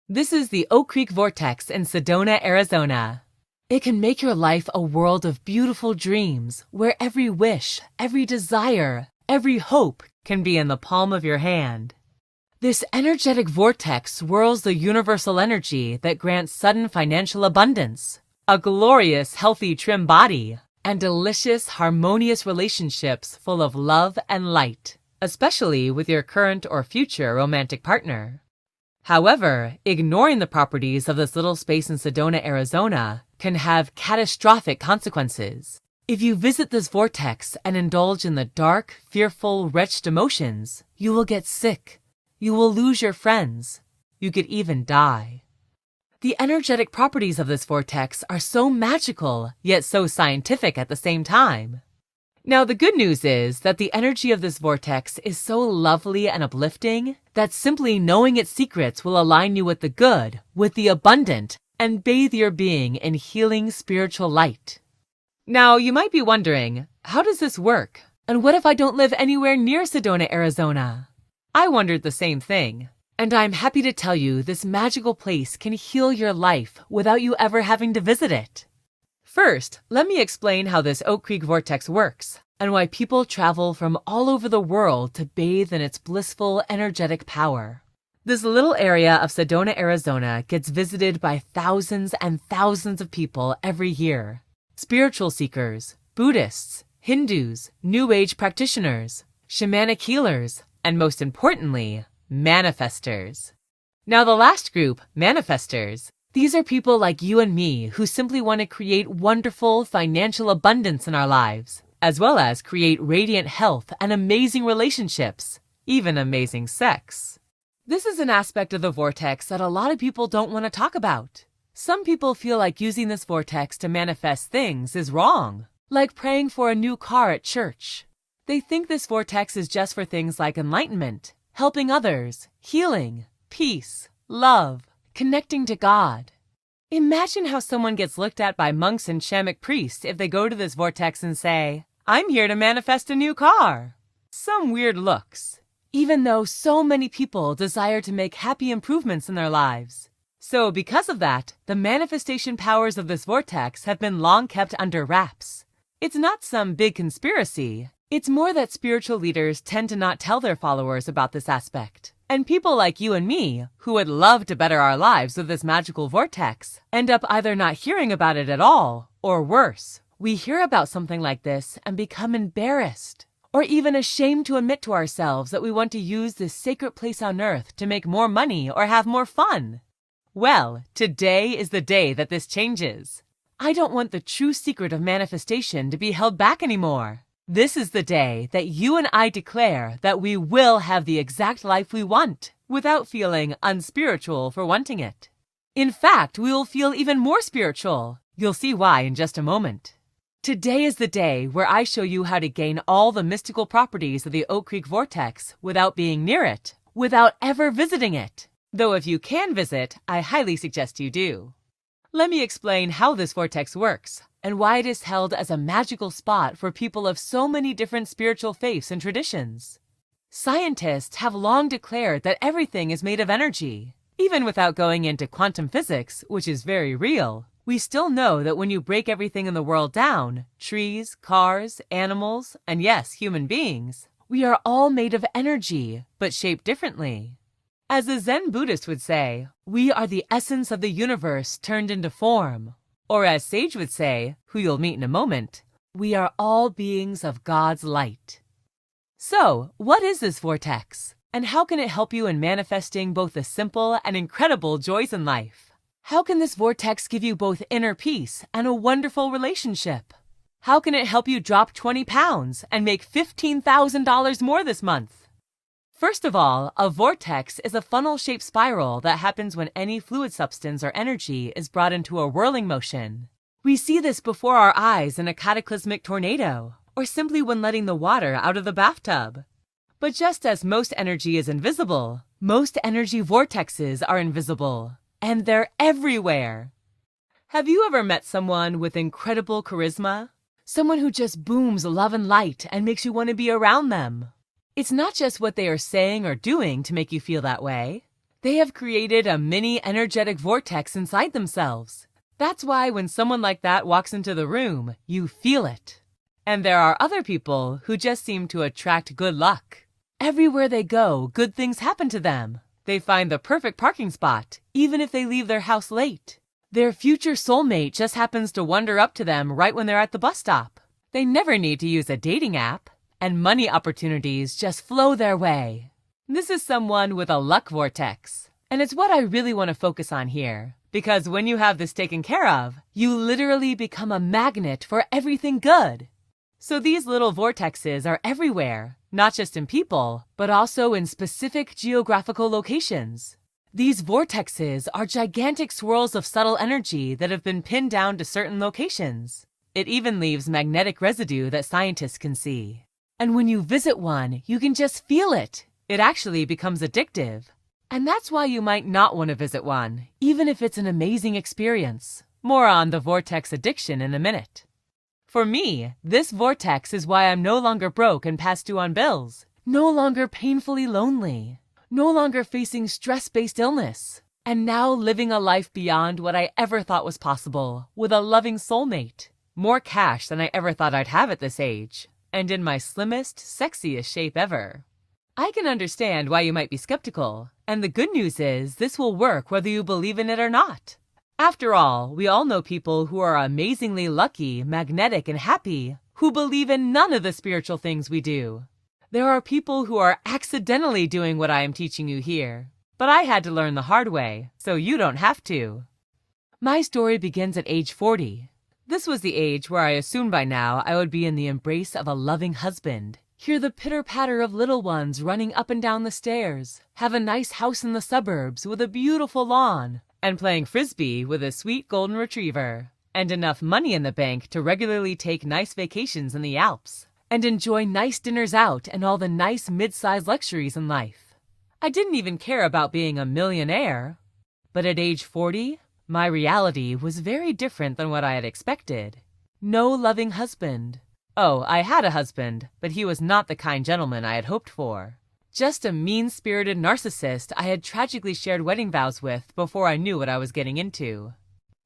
This is the Oak Creek Vortex in Sedona, Arizona. It can make your life a world of beautiful dreams where every wish, every desire, every hope can be in the palm of your hand. This energetic vortex swirls the universal energy that grants sudden financial abundance, a glorious, healthy, trim body, and delicious, harmonious relationships full of love and light, especially with your current or future romantic partner. However, ignoring the properties of this little space in Sedona, Arizona, can have catastrophic consequences. If you visit this vortex and indulge in the dark, fearful, wretched emotions, you will get sick. You will lose your friends. You could even die. The energetic properties of this vortex are so magical, yet so scientific at the same time. Now, the good news is that the energy of this vortex is so lovely and uplifting that simply knowing its secrets will align you with the good, with the abundant, and bathe your being in healing spiritual light. Now, you might be wondering, how does this work? And what if I don't live anywhere near Sedona, Arizona? I wondered the same thing, and I'm happy to tell you this magical place can heal your life without you ever having to visit it. First, let me explain how this Oak Creek Vortex works and why people travel from all over the world to bathe in its blissful, energetic power. This little area of Sedona, Arizona gets visited by thousands and thousands of people every year. Spiritual seekers, Buddhists, Hindus, New Age practitioners, shamanic healers, and most importantly, manifestors. Now, the last group, manifestors, these are people like you and me who simply want to create wonderful financial abundance in our lives, as well as create radiant health and amazing relationships, even amazing sex. This is an aspect of the vortex that a lot of people don't want to talk about. Some people feel like using this vortex to manifest things is wrong, like praying for a new car at church. They think this vortex is just for things like enlightenment, helping others, healing, peace, love, connecting to God. Imagine how someone gets looked at by monks and shamanic priests if they go to this vortex and say, "I'm here to manifest a new car." Some weird looks, even though so many people desire to make happy improvements in their lives. So because of that, the manifestation powers of this vortex have been long kept under wraps. It's not some big conspiracy. It's more that spiritual leaders tend to not tell their followers about this aspect. And people like you and me, who would love to better our lives with this magical vortex, end up either not hearing about it at all, or worse, we hear about something like this and become embarrassed, or even ashamed to admit to ourselves that we want to use this sacred place on earth to make more money or have more fun. Well, today is the day that this changes. I don't want the true secret of manifestation to be held back anymore. This is the day that you and I declare that we will have the exact life we want, without feeling unspiritual for wanting it. In fact, we will feel even more spiritual. You'll see why in just a moment. Today is the day where I show you how to gain all the mystical properties of the Oak Creek Vortex without being near it, without ever visiting it. Though if you can visit, I highly suggest you do. Let me explain how this vortex works, and why it is held as a magical spot for people of so many different spiritual faiths and traditions. Scientists have long declared that everything is made of energy. Even without going into quantum physics, which is very real, we still know that when you break everything in the world down, trees, cars, animals, and yes, human beings, we are all made of energy, but shaped differently. As a Zen Buddhist would say, we are the essence of the universe turned into form. Or as Sage would say, who you'll meet in a moment, we are all beings of God's light. So, what is this vortex? And how can it help you in manifesting both the simple and incredible joys in life? How can this vortex give you both inner peace and a wonderful relationship? How can it help you drop 20 pounds and make $15,000 more this month? First of all, a vortex is a funnel-shaped spiral that happens when any fluid substance or energy is brought into a whirling motion. We see this before our eyes in a cataclysmic tornado, or simply when letting the water out of the bathtub. But just as most energy is invisible, most energy vortexes are invisible, and they're everywhere. Have you ever met someone with incredible charisma? Someone who just booms love and light and makes you want to be around them? It's not just what they are saying or doing to make you feel that way. They have created a mini energetic vortex inside themselves. That's why when someone like that walks into the room, you feel it. And there are other people who just seem to attract good luck. Everywhere they go, good things happen to them. They find the perfect parking spot, even if they leave their house late. Their future soulmate just happens to wander up to them right when they're at the bus stop. They never need to use a dating app, and money opportunities just flow their way. This is someone with a luck vortex, and it's what I really want to focus on here, because when you have this taken care of, you literally become a magnet for everything good. So these little vortexes are everywhere, not just in people, but also in specific geographical locations. These vortexes are gigantic swirls of subtle energy that have been pinned down to certain locations. It even leaves magnetic residue that scientists can see. And when you visit one, you can just feel it. It actually becomes addictive. And that's why you might not want to visit one, even if it's an amazing experience. More on the vortex addiction in a minute. For me, this vortex is why I'm no longer broke and past due on bills, no longer painfully lonely, no longer facing stress-based illness, and now living a life beyond what I ever thought was possible with a loving soulmate. More cash than I ever thought I'd have at this age, and in my slimmest, sexiest shape ever. I can understand why you might be skeptical, and the good news is this will work whether you believe in it or not. After all, we all know people who are amazingly lucky, magnetic, and happy, who believe in none of the spiritual things we do. There are people who are accidentally doing what I am teaching you here, but I had to learn the hard way, so you don't have to. My story begins at age 40. This was the age where I assumed by now I would be in the embrace of a loving husband, hear the pitter-patter of little ones running up and down the stairs, have a nice house in the suburbs with a beautiful lawn, and playing frisbee with a sweet golden retriever, and enough money in the bank to regularly take nice vacations in the Alps, and enjoy nice dinners out and all the nice mid-sized luxuries in life. I didn't even care about being a millionaire. But at age 40, my reality was very different than what I had expected. No loving husband. Oh, I had a husband, but he was not the kind gentleman I had hoped for. Just a mean-spirited narcissist I had tragically shared wedding vows with before I knew what I was getting into.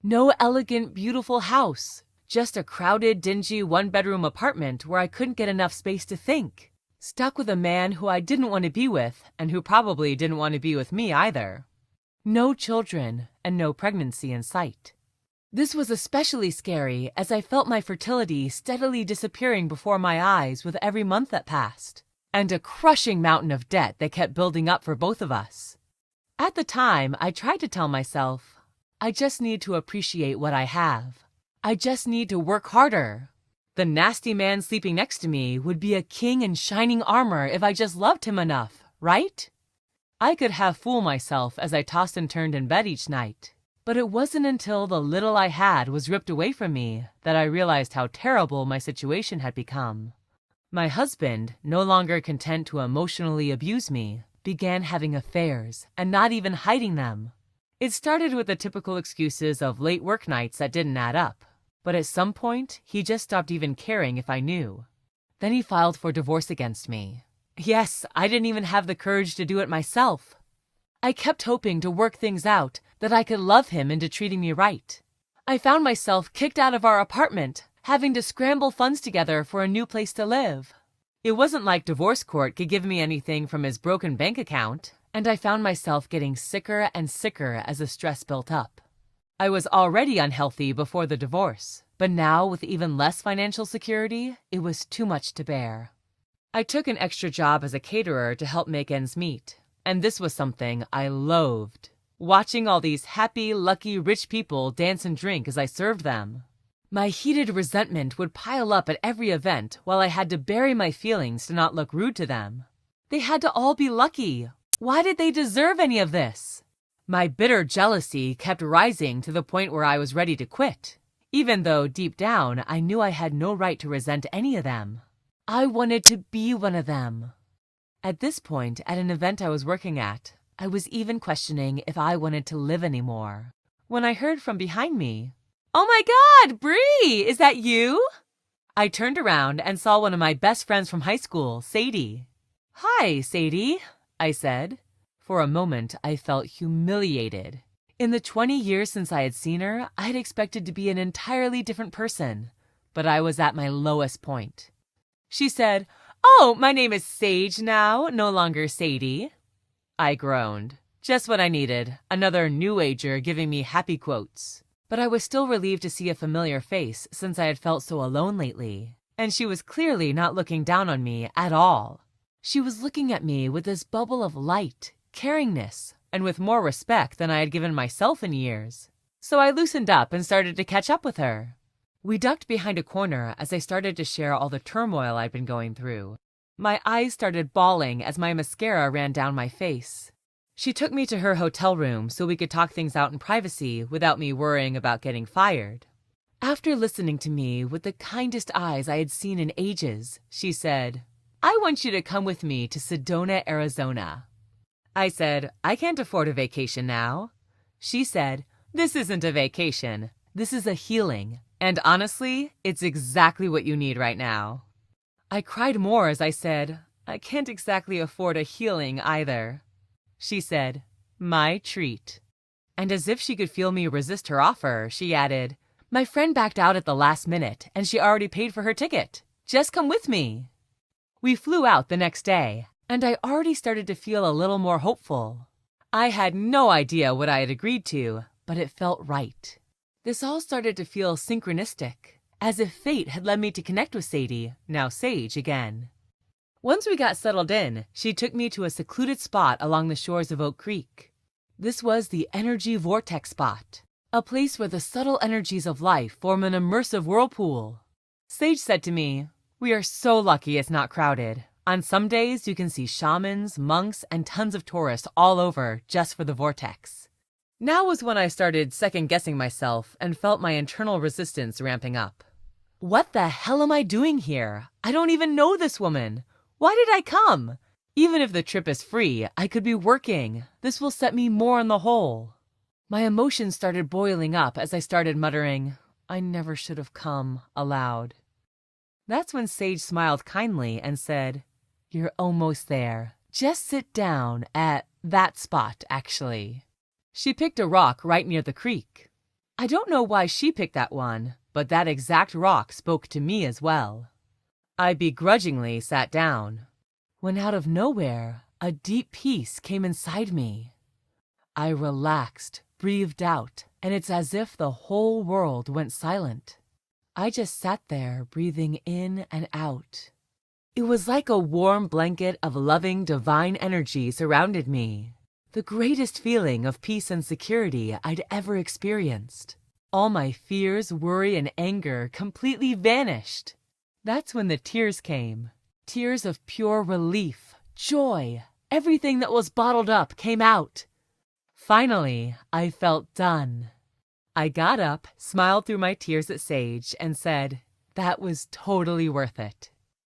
No elegant, beautiful house. Just a crowded, dingy one-bedroom apartment where I couldn't get enough space to think. Stuck with a man who I didn't want to be with, and who probably didn't want to be with me either. No children, and no pregnancy in sight. This was especially scary as I felt my fertility steadily disappearing before my eyes with every month that passed, and a crushing mountain of debt that kept building up for both of us. At the time, I tried to tell myself, I just need to appreciate what I have. I just need to work harder. The nasty man sleeping next to me would be a king in shining armor if I just loved him enough, right? I could half fool myself as I tossed and turned in bed each night. But it wasn't until the little I had was ripped away from me that I realized how terrible my situation had become. My husband, no longer content to emotionally abuse me, began having affairs and not even hiding them. It started with the typical excuses of late work nights that didn't add up, but at some point, he just stopped even caring if I knew. Then he filed for divorce against me. Yes, I didn't even have the courage to do it myself. I kept hoping to work things out, that I could love him into treating me right. I found myself kicked out of our apartment, having to scramble funds together for a new place to live. It wasn't like divorce court could give me anything from his broken bank account, and I found myself getting sicker and sicker as the stress built up. I was already unhealthy before the divorce, but now with even less financial security, it was too much to bear. I took an extra job as a caterer to help make ends meet, and this was something I loathed. Watching all these happy, lucky, rich people dance and drink as I served them. My heated resentment would pile up at every event while I had to bury my feelings to not look rude to them. They had to all be lucky. Why did they deserve any of this? My bitter jealousy kept rising to the point where I was ready to quit, even though deep down I knew I had no right to resent any of them. I wanted to be one of them. At this point, at an event I was working at, I was even questioning if I wanted to live anymore, when I heard from behind me, "Oh my God, Bree, is that you?" I turned around and saw one of my best friends from high school, Sadie. "Hi, Sadie," I said. For a moment, I felt humiliated. In the 20 years since I had seen her, I had expected to be an entirely different person, but I was at my lowest point. She said, "Oh, my name is Sage now, no longer Sadie." I groaned. Just what I needed, another New Ager giving me happy quotes. But I was still relieved to see a familiar face since I had felt so alone lately. And she was clearly not looking down on me at all. She was looking at me with this bubble of light, caringness, and with more respect than I had given myself in years. So I loosened up and started to catch up with her. We ducked behind a corner as I started to share all the turmoil I'd been going through. My eyes started bawling as my mascara ran down my face. She took me to her hotel room so we could talk things out in privacy without me worrying about getting fired. After listening to me with the kindest eyes I had seen in ages, she said, "I want you to come with me to Sedona, Arizona." I said, "I can't afford a vacation now." She said, "This isn't a vacation. This is a healing. And honestly, it's exactly what you need right now." I cried more as I said, "I can't exactly afford a healing either." She said, "My treat." And as if she could feel me resist her offer, she added, "My friend backed out at the last minute, and she already paid for her ticket. Just come with me." We flew out the next day, and I already started to feel a little more hopeful. I had no idea what I had agreed to, but it felt right. This all started to feel synchronistic, as if fate had led me to connect with Sadie, now Sage, again. Once we got settled in, she took me to a secluded spot along the shores of Oak Creek. This was the Energy Vortex spot, a place where the subtle energies of life form an immersive whirlpool. Sage said to me, "We are so lucky it's not crowded. On some days you can see shamans, monks, and tons of tourists all over just for the vortex." Now was when I started second-guessing myself and felt my internal resistance ramping up. What the hell am I doing here? I don't even know this woman. Why did I come? Even if the trip is free, I could be working. This will set me more in the hole. My emotions started boiling up as I started muttering, "I never should have come," aloud. That's when Sage smiled kindly and said, "You're almost there. Just sit down at that spot, actually." She picked a rock right near the creek. I don't know why she picked that one, but that exact rock spoke to me as well. I begrudgingly sat down, when out of nowhere, a deep peace came inside me. I relaxed, breathed out, and it's as if the whole world went silent. I just sat there, breathing in and out. It was like a warm blanket of loving, divine energy surrounded me. The greatest feeling of peace and security I'd ever experienced. All my fears, worry, and anger completely vanished. That's when the tears came. Tears of pure relief, joy. Everything that was bottled up came out. Finally, I felt done. I got up, smiled through my tears at Sage, and said, "That was totally worth it."